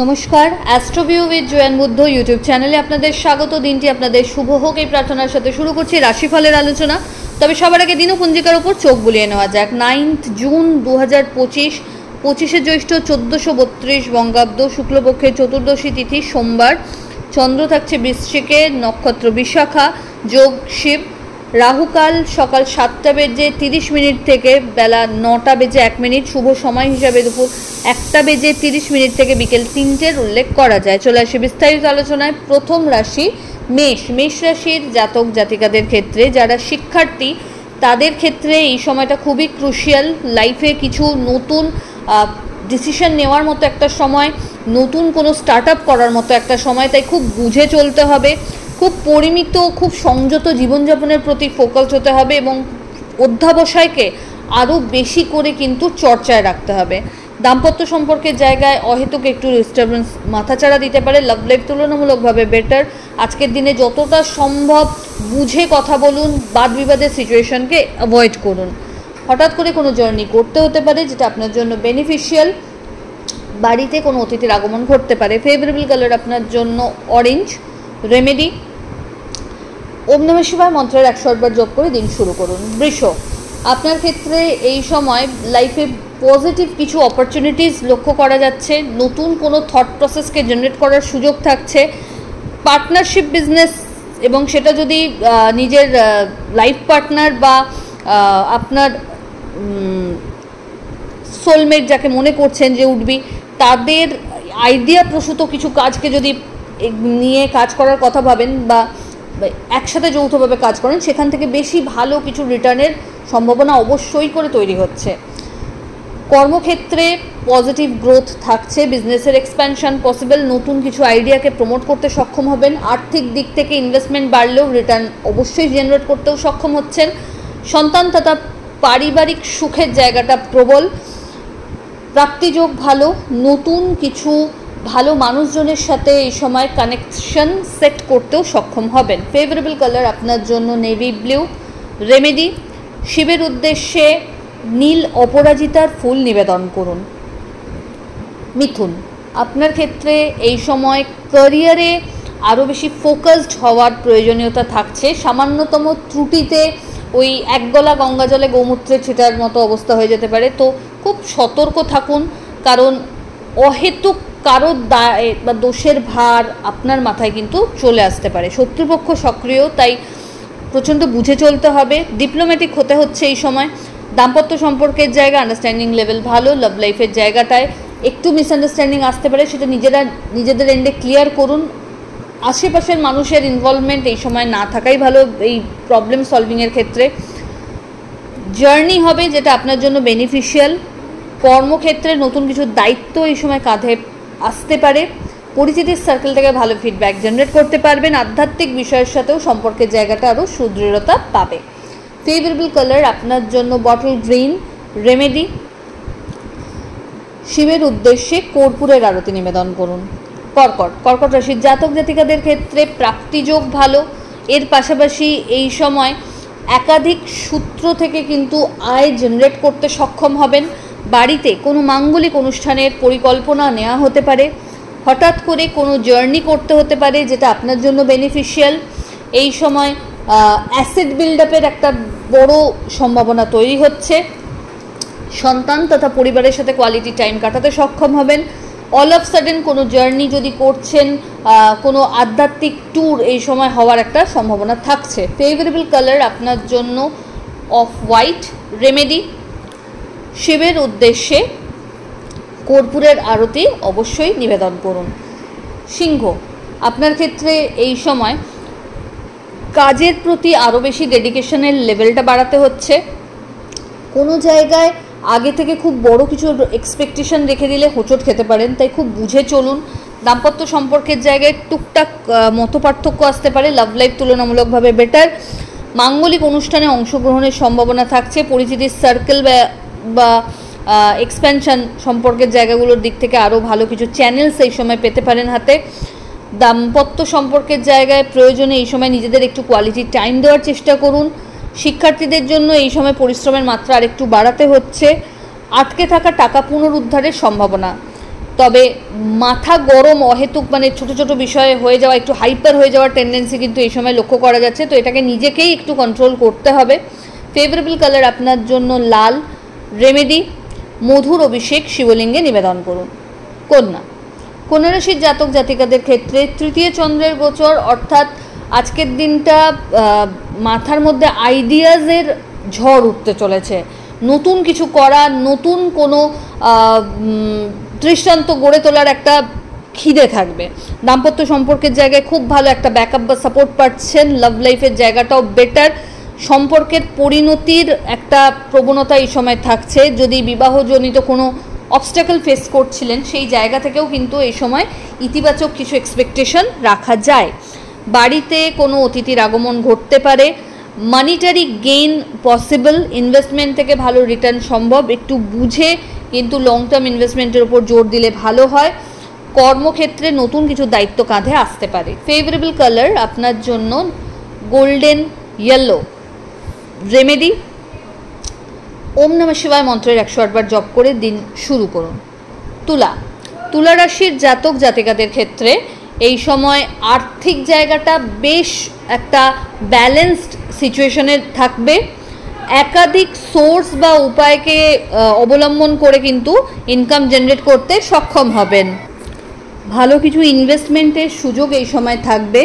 নমস্কার, অ্যাস্ট্রোভিউ with জয়ান Buddha YouTube চ্যানেলে আপনাদের স্বাগত। দিনটি আপনাদের শুভ হোক এই প্রার্থনার সাথে শুরু করছি রাশিফলের আলোচনা। তবে সবার আগে দিনপঞ্জিকার উপর চোখ বুলিয়ে নেওয়া যাক। 9 জুন 2025, 25শে জ্যৈষ্ঠ 1432 বঙ্গাব্দ, শুক্লপক্ষের চতুর্দশী তিথি সোমবার। চন্দ্র থাকছে বৃশ্চিকে, নক্ষত্র বিশাখা, যোগ শিব। রাহুকাল সকাল 7টা বেজে 30 মিনিট থেকে বেলা 9টা বেজে 1 মিনিট। শুভ সময় হিসাবে দুপুর 1টা বেজে 30 মিনিট থেকে বিকেল 3টের উল্লেখ করা যায়। চলে আসি বিস্তারিত আলোচনায়। প্রথম রাশি মেষ। মেষ রাশির জাতক জাতিকাদের ক্ষেত্রে যারা শিক্ষার্থী তাদের ক্ষেত্রে এই সময়টা খুবই ক্রুশিয়াল। লাইফে কিছু নতুন ডিসিশন নেওয়ার মতো একটা সময়, নতুন কোনো স্টার্ট আপ করার মতো একটা সময়, তাই খুব বুঝে চলতে হবে, খুব পরিমিত, খুব সংযত জীবনযাপনের প্রতি ফোকাস হতে হবে এবং অধ্যাবসায়কে আরও বেশি করে কিন্তু চর্চায় রাখতে হবে। দাম্পত্য সম্পর্কের জায়গায় অহেতুক একটু ডিস্টারবেন্স মাথাচাড়া দিতে পারে। লাভ লাইফ তুলনামূলকভাবে বেটার। আজকের দিনে যতটা সম্ভব বুঝে কথা বলুন, বাদ বিবাদের সিচুয়েশনকে অ্যাভয়েড করুন। হঠাৎ করে কোনো জার্নি করতে হতে পারে যেটা আপনার জন্য বেনিফিশিয়াল। বাড়িতে কোনো অতিথির আগমন ঘটতে পারে। ফেভারেবল কালার আপনার জন্য অরেঞ্জ। রেমেডি ওম নমঃ শিবায় মন্ত্রের 108 বার জপ করে দিন শুরু করুন। বৃষ, আপনার ক্ষেত্রে এই সময় লাইফে পজিটিভ কিছু অপরচুনিটিস লক্ষ্য করা যাচ্ছে। নতুন কোনো থট প্রসেসকে জেনারেট করার সুযোগ থাকছে। পার্টনারশিপ বিজনেস, এবং সেটা যদি নিজের লাইফ পার্টনার বা আপনার সোলমেট যাকে মনে করছেন যে উঠবি, তাদের আইডিয়া প্রসূত কিছু কাজকে যদি নিয়ে কাজ করার কথা ভাবেন বা একসাথে যৌথভাবে কাজ করেন, সেখান থেকে বেশি ভালো কিছু রিটার্নের সম্ভাবনা অবশ্যই করে তৈরি হচ্ছে। কর্মক্ষেত্রে পজিটিভ গ্রোথ থাকছে। বিজনেসের এক্সপ্যানশন পসিবল। নতুন কিছু আইডিয়াকে প্রমোট করতে সক্ষম হবেন। আর্থিক দিক থেকে ইনভেস্টমেন্ট বাড়লেও রিটার্ন অবশ্যই জেনারেট করতেও সক্ষম হচ্ছেন। সন্তান তথা পারিবারিক সুখের জায়গাটা প্রবল। প্রাপ্তিযোগ ভালো। নতুন কিছু ভালো মানুষজনের সাথে এই সময় কানেকশন সেট করতেও সক্ষম হবেন। ফেভারেবল কালার আপনার জন্য নেভি ব্লু। রেমেডি শিবের উদ্দেশ্যে নীল অপরাজিতার ফুল নিবেদন করুন। মিথুন, আপনার ক্ষেত্রে এই সময় ক্যারিয়ারে আরও বেশি ফোকাসড হওয়ার প্রয়োজনীয়তা থাকছে। সামান্যতম ত্রুটিতে ওই একগলা গঙ্গা জলে গোমূত্রে ছিটার মতো অবস্থা হয়ে যেতে পারে। তো খুব সতর্ক থাকুন, কারণ অহেতুক কারো দায় বা দোষের ভার আপনার মাথায় কিন্তু চলে আসতে পারে। শত্রুপক্ষ সক্রিয়, তাই প্রচণ্ড বুঝে চলতে হবে। ডিপ্লোম্যাটিক হতে হচ্ছে এই সময়। দাম্পত্য সম্পর্কের জায়গা আন্ডারস্ট্যান্ডিং লেভেল ভালো। লাভ লাইফের জায়গাটায় একটু মিসআন্ডারস্ট্যান্ডিং আসতে পারে, সেটা নিজেদের এন্ডে ক্লিয়ার করুন। আশেপাশের মানুষের ইনভলভমেন্ট এই সময় না থাকাই ভালো এই প্রবলেম সলভিংয়ের ক্ষেত্রে। জার্নি হবে যেটা আপনার জন্য বেনিফিশিয়াল। কর্মক্ষেত্রে নতুন কিছু দায়িত্ব এই সময় কাঁধে আসতে পারে। পরিচিতির সার্কেল থেকে ভালো ফিডব্যাক জেনারেট করতে পারবেন। আধ্যাত্মিক বিষয়ের সাথেও সম্পর্কের জায়গাটা আরও সুদৃঢ়তা পাবে। ফেভারেবল কালার আপনার জন্য বটল গ্রিন। রেমেডি শিবের উদ্দেশ্যে কর্পূরের আরতি নিবেদন করুন। কর্কট, কর্কট রাশির জাতক জাতিকাদের ক্ষেত্রে প্রাপ্তিযোগ ভালো। এর পাশাপাশি এই সময় একাধিক সূত্র থেকে কিন্তু আয় জেনারেট করতে সক্ষম হবেন। বাড়িতে কোনো মাঙ্গলিক অনুষ্ঠানের পরিকল্পনা নেওয়া হতে পারে। হঠাৎ করে কোনো জার্নি করতে হতে পারে যেটা আপনার জন্য বেনিফিশিয়াল। এই সময় অ্যাসেট বিল্ডআপের একটা বড় সম্ভাবনা তৈরি হচ্ছে। সন্তান তথা পরিবারের সাথে কোয়ালিটি টাইম কাটাতে সক্ষম হবেন। অল অফ সাডেন কোনো জার্নি যদি করছেন, কোনো আধ্যাত্মিক ট্যুর এই সময় হওয়ার একটা সম্ভাবনা থাকছে। ফেভারেবল কালার আপনার জন্য অফ হোয়াইট। রেমেডি শিবের উদ্দেশ্যে কর্পূরের আরতি অবশ্যই নিবেদন করুন। সিংহ, আপনার ক্ষেত্রে এই সময় কাজের প্রতি আরও বেশি ডেডিকেশনের লেভেলটা বাড়াতে হচ্ছে। কোনো জায়গায় আগে থেকে খুব বড় কিছু এক্সপেকটেশন রেখে দিলে হোঁচট খেতে পারেন, তাই খুব বুঝে চলুন। দাম্পত্য সম্পর্কের জায়গায় টুকটাক মতপার্থক্য আসতে পারে। লাভ লাইফ তুলনামূলকভাবে বেটার। মাঙ্গলিক অনুষ্ঠানে অংশগ্রহণের সম্ভাবনা থাকছে। পরিচিতির সার্কেল বা এক্সপ্যানশন সম্পর্কের জায়গাগুলোর দিক থেকে আরও ভালো কিছু চ্যানেলস এই সময় পেতে পারেন হাতে। দাম্পত্য সম্পর্কের জায়গায় প্রয়োজনে এই সময় নিজেদের একটু কোয়ালিটি টাইম দেওয়ার চেষ্টা করুন। শিক্ষার্থীদের জন্য এই সময় পরিশ্রমের মাত্রা আরেকটু বাড়াতে হচ্ছে। আটকে থাকা টাকা পুনরুদ্ধারের সম্ভাবনা। তবে মাথা গরম অহেতুক মানে ছোট ছোট বিষয়ে হয়ে যাওয়া, একটু হাইপার হয়ে যাওয়ার টেন্ডেন্সি কিন্তু এই সময় লক্ষ্য করা যাচ্ছে, তো এটাকে নিজেকেই একটু কন্ট্রোল করতে হবে। ফেভারেবল কালার আপনার জন্য লাল। রেমেডি মধুর অভিষেক শিবলিঙ্গে নিবেদন করুন। কন্যা, কন্যা রাশির জাতক জাতিকাদের ক্ষেত্রে তৃতীয় চন্দ্রের গোচর, অর্থাৎ আজকের দিনটা মাথার মধ্যে আইডিয়াজের ঝড় উঠতে চলেছে। নতুন কিছু করা, নতুন কোনো দৃষ্টান্ত গড়ে তোলার একটা খিদে থাকবে। দাম্পত্য সম্পর্কের জায়গায় খুব ভালো একটা ব্যাকআপ বা সাপোর্ট পাচ্ছেন। লাভ লাইফের জায়গাটাও বেটার। সম্পর্কের পরিণতির একটা প্রবণতা এই সময় থাকছে। যদি বিবাহজনিত কোনো অবস্ট্যাকল ফেস করছিলেন সেই জায়গা থেকেও কিন্তু এই সময় ইতিবাচক কিছু এক্সপেকটেশন রাখা যায়। বাড়িতে কোনো অতিথির আগমন ঘটতে পারে। Monetary gain possible. ইনভেস্টমেন্ট থেকে ভালো রিটার্ন সম্ভব। একটু বুঝে কিন্তু লং টার্ম ইনভেস্টমেন্টের উপর জোর দিলে ভালো হয়। কর্মক্ষেত্রে নতুন কিছু দায়িত্ব কাঁধে আসতে পারে। ফেভারেবল কালার আপনার জন্য গোল্ডেন ইয়েলো। রেমেডি ওম নমঃ শিবায় মন্ত্রের 108 বার জপ করে দিন শুরু করুন। তুলা, তুলা রাশির জাতক জাতিকাদের ক্ষেত্রে এই সময় আর্থিক জায়গাটা বেশ একটা ব্যালেন্সড সিচুয়েশনে থাকবে। একাধিক সোর্স বা উপায়কে অবলম্বন করে কিন্তু ইনকাম জেনারেট করতে সক্ষম হবেন। ভালো কিছু ইনভেস্টমেন্টের সুযোগ এই সময় থাকবে।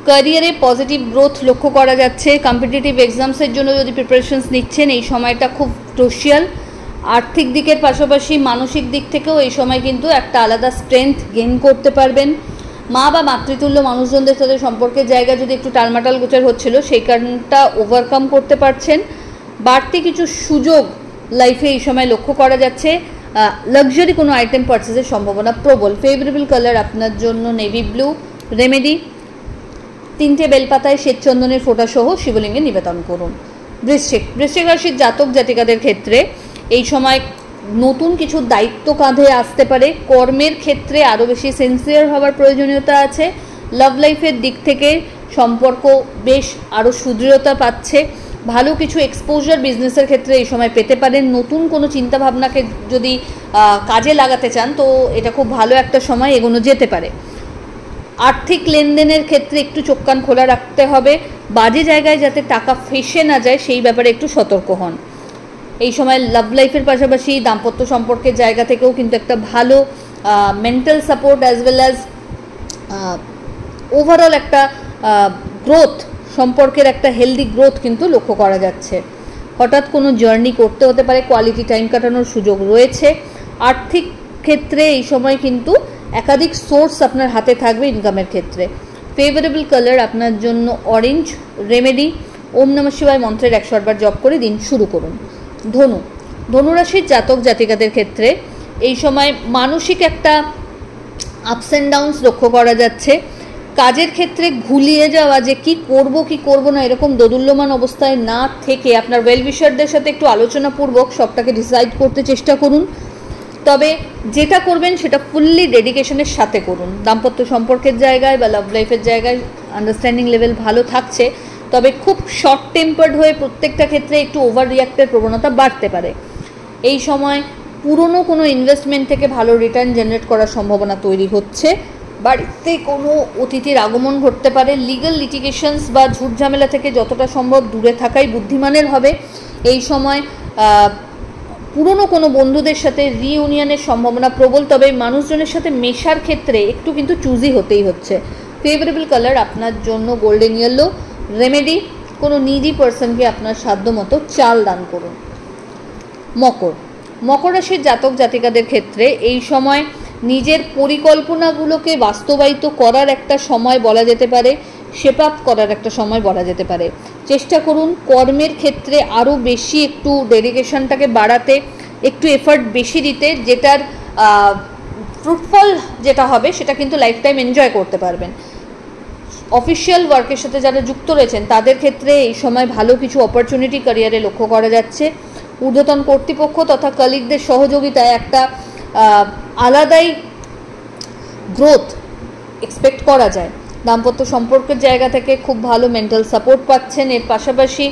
ক্যারিয়ারে পজিটিভ গ্রোথ লক্ষ্য করা যাচ্ছে। কম্পিটিটিভ এক্সামসের জন্য যদি প্রিপারেশনস নিচ্ছেন এই সময়টা খুব ক্রুশিয়াল। আর্থিক দিকের পাশাপাশি মানসিক দিক থেকেও এই সময় কিন্তু একটা আলাদা স্ট্রেংথ গেইন করতে পারবেন। মা বা মাতৃতুল্য মানুষজনদের সাথে সম্পর্কের জায়গা যদি একটু টালমাটাল গোচার হচ্ছিল সেই কারণটা ওভারকাম করতে পারছেন। বাড়তি কিছু সুযোগ লাইফে এই সময় লক্ষ্য করা যাচ্ছে। লাক্সারি কোনো আইটেম পারচেজের সম্ভাবনা প্রবল। ফেভারেবল কালার আপনার জন্য নেভি ব্লু। রেমেডি 3টে বেলপাতায় শ্বেতচন্দনের ফোঁটা সহ শিবলিঙ্গে নিবেদন করুন। বৃশ্চিক, বৃশ্চিক রাশির জাতক জাতিকাদের ক্ষেত্রে এই সময় নতুন কিছু দায়িত্ব কাঁধে আসতে পারে। কর্মের ক্ষেত্রে আরও বেশি সিনসিয়ার হওয়ার প্রয়োজনীয়তা আছে। লাভ লাইফের দিক থেকে সম্পর্ক বেশ আরও সুদৃঢ়তা পাচ্ছে। ভালো কিছু এক্সপোজার বিজনেসের ক্ষেত্রে এই সময় পেতে পারেন। নতুন কোনো চিন্তাভাবনাকে যদি কাজে লাগাতে চান তো এটা খুব ভালো একটা সময় এগোনো যেতে পারে। আর্থিক লেনদেনের ক্ষেত্রে একটু চোখ কান খোলা রাখতে হবে। বাজে জায়গায় যাতে টাকা ফেসে না যায় সেই ব্যাপারে একটু সতর্ক হন। এই সময় লাভ লাইফের পাশাপাশি দাম্পত্য সম্পর্কের জায়গা থেকেও কিন্তু একটা ভালো mental support as well as overall একটা গ্রোথ, সম্পর্কের একটা হেলদি গ্রোথ কিন্তু লক্ষ্য করা যাচ্ছে। হঠাৎ কোনো জার্নি করতে হতে পারে। কোয়ালিটি টাইম কাটানোর সুযোগ রয়েছে। আর্থিক ক্ষেত্রে এই সময় কিন্তু একাধিক সোর্স আপনার হাতে থাকবে ইনকামের ক্ষেত্রে। ফেভারেবল কালার আপনার জন্য অরেঞ্জ। রেমেডি ওম নমঃ শিবায় মন্ত্রের 108 বার জপ করে দিন শুরু করুন। ধনু, ধনুরাশির জাতক জাতিকাদের ক্ষেত্রে এই সময় মানসিক একটা আপস অ্যান্ড ডাউনস লক্ষ্য করা যাচ্ছে। কাজের ক্ষেত্রে ঘুলিয়ে যাওয়া যে কি করব না এরকম দোদুল্যমান অবস্থায় না থেকে আপনার ওয়েল উইশারদের সাথে একটু আলোচনাপূর্বক সবটাকে ডিসাইড করতে চেষ্টা করুন। তবে যেটা করবেন সেটা ফুললি ডেডিকেশনের সাথে করুন। দাম্পত্য সম্পর্কের জায়গায় বা লাভ লাইফের জায়গায় আন্ডারস্ট্যান্ডিং লেভেল ভালো থাকছে, তবে খুব শর্ট টেম্পার্ড হয়ে প্রত্যেকটা ক্ষেত্রে একটু ওভার রিয়াক্টের প্রবণতা বাড়তে পারে। এই সময় পুরনো কোনো ইনভেস্টমেন্ট থেকে ভালো রিটার্ন জেনারেট করার সম্ভাবনা তৈরি হচ্ছে। বাড়িতে কোনো অতিথির আগমন ঘটতে পারে। লিগ্যাল লিটিগেশনস বা ঝুটঝামেলা থেকে যতটা সম্ভব দূরে থাকাই বুদ্ধিমানের হবে। এই সময় পুরনো কোনো বন্ধুদের সাথে রিইউনিয়নের সম্ভাবনা প্রবল, তবে মানুষজনের সাথে মেশার ক্ষেত্রে একটু কিন্তু চুজি হতেই হচ্ছে। ফেভারেবল কালার আপনার জন্য গোল্ডেন ইয়েলো। রেমেডি কোনো নিডি পার্সনকে আপনার সাধ্যমতো চাল দান করুন। মকর, মকর রাশির জাতক জাতিকাদের ক্ষেত্রে এই সময় নিজের পরিকল্পনাগুলোকে বাস্তবায়িত করার একটা সময় বলা যেতে পারে। শেপ আপ করার একটা সময় বলা যেতে পারে। চেষ্টা করুন কর্মের ক্ষেত্রে আরও বেশি একটু ডেডিকেশনটাকে বাড়াতে, একটু এফার্ট বেশি দিতে, যেটার ফ্রুটফল যেটা হবে সেটা কিন্তু লাইফ টাইম এনজয় করতে পারবেন। অফিসিয়াল ওয়ার্কের সাথে যারা যুক্ত রয়েছেন তাদের ক্ষেত্রে এই সময় ভালো কিছু অপরচুনিটি ক্যারিয়ারে লক্ষ্য করা যাচ্ছে। ঊর্ধ্বতন কর্তৃপক্ষ তথা কলিগদের সহযোগিতায় একটা আলাদাই গ্রোথ এক্সপেক্ট করা যায়। দাম্পত্য সম্পর্কের জায়গা থেকে খুব ভালো মেন্টাল সাপোর্ট পাচ্ছেন। এর পাশাপাশি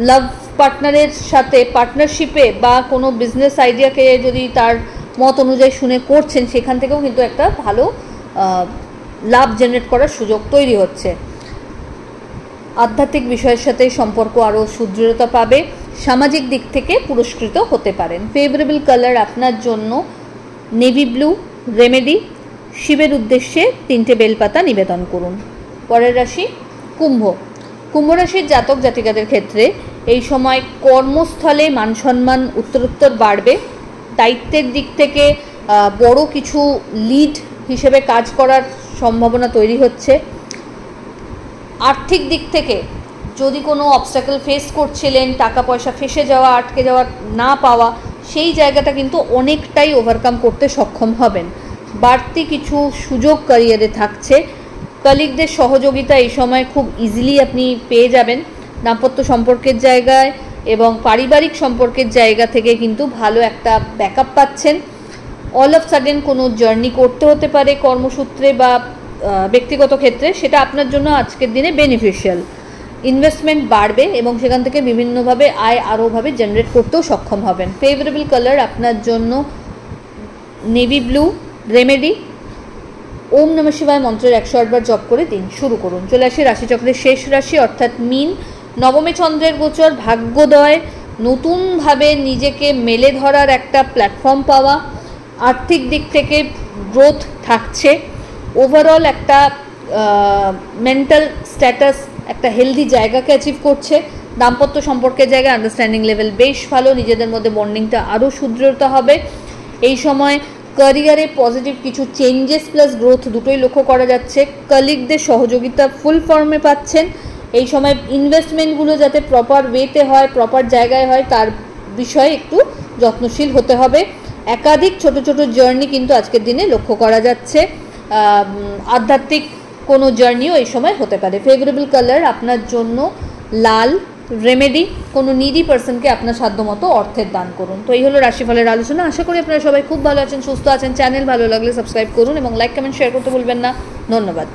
লাভ পার্টনারের সাথে পার্টনারশিপে বা কোনো বিজনেস আইডিয়াকে যদি তার মত অনুযায়ী শুনে করছেন, সেখান থেকেও কিন্তু একটা ভালো লাভ জেনারেট করার সুযোগ তৈরি হচ্ছে। আধ্যাত্মিক বিষয়ের সাথে সম্পর্ক আরও সুদৃঢ়তা পাবে। সামাজিক দিক থেকে পুরস্কৃত হতে পারেন। ফেভারেবল কালার আপনার জন্য নেভি ব্লু। রেমেডি, শিবের উদ্দেশ্যে 3টে বেলপাতা নিবেদন করুন। পরের রাশি কুম্ভ। কুম্ভ রাশির জাতক জাতিকাদের ক্ষেত্রে এই সময় কর্মস্থলে মান সম্মান উত্তরোত্তর বাড়বে। দায়িত্বের দিক থেকে বড় কিছু লিড হিসেবে কাজ করার সম্ভাবনা তৈরি হচ্ছে। আর্থিক দিক থেকে যদি কোনো অবস্ট্যাকল ফেস করছিলেন, টাকা পয়সা ফেসে যাওয়া, আটকে যাওয়া, না পাওয়া, সেই জায়গাটা কিন্তু অনেকটাই ওভারকাম করতে সক্ষম হবেন। বাড়তি কিছু সুযোগ ক্যারিয়ারে থাকছে। কলিগদের সহযোগিতা এই সময় খুব ইজিলি আপনি পেয়ে যাবেন। দাম্পত্য সম্পর্কের জায়গায় এবং পারিবারিক সম্পর্কের জায়গা থেকে কিন্তু ভালো একটা ব্যাকআপ পাচ্ছেন। অল অফ সাডেন কোনো জার্নি করতে হতে পারে কর্মসূত্রে বা ব্যক্তিগত ক্ষেত্রে, সেটা আপনার জন্য আজকের দিনে বেনিফিশিয়াল। ইনভেস্টমেন্ট বাড়বে এবং সেখান থেকে বিভিন্নভাবে আয় আরোভাবে জেনারেট করতেও সক্ষম হবেন। ফেভারেবল কালার আপনার জন্য নেভি ব্লু। রেমেডি, ওম নমঃ শিবায় মন্ত্রের 108 বার জপ করে দিন শুরু করুন। চলে আসি রাশিচক্রের শেষ রাশি অর্থাৎ মীন। নবমে চন্দ্রের গোচর, ভাগ্যোদয়, নতুনভাবে নিজেকে মেলে ধরার একটা প্ল্যাটফর্ম পাওয়া, আর্থিক দিক থেকে গ্রোথ থাকছে। ওভারঅল একটা মেন্টাল স্ট্যাটাস একটা হেলদি জায়গাকে অ্যাচিভ করছে। দাম্পত্য সম্পর্কের জায়গায় আন্ডারস্ট্যান্ডিং লেভেল বেশ ভালো, নিজেদের মধ্যে বন্ডিংটা আরও সুদৃঢ়তা হবে। এই সময় ক্যারিয়ারে পজিটিভ কিছু চেঞ্জেস প্লাস গ্রোথ দুটোই লক্ষ্য করা যাচ্ছে। কলিগদের সহযোগিতা ফুল ফর্মে পাচ্ছেন। এই সময় ইনভেস্টমেন্টগুলো যাতে প্রপার ওয়েতে হয়, প্রপার জায়গায় হয়, তার বিষয়ে একটু যত্নশীল হতে হবে। একাধিক ছোট ছোট জার্নি কিন্তু আজকের দিনে লক্ষ্য করা যাচ্ছে। আধ্যাত্মিক কোনো জার্নিও এই সময় হতে পারে। ফেভারেবল কালার আপনার জন্য লাল। রেমেডি, কোনো নিডি পার্সনকে আপনার সাধ্যমতো অর্থের দান করুন। তো এই হলো রাশিফলের আলোচনা। আশা করি আপনারা সবাই খুব ভালো আছেন, সুস্থ আছেন। চ্যানেল ভালো লাগলে সাবস্ক্রাইব করুন এবং লাইক কমেন্ট শেয়ার করতে ভুলবেন না। ধন্যবাদ।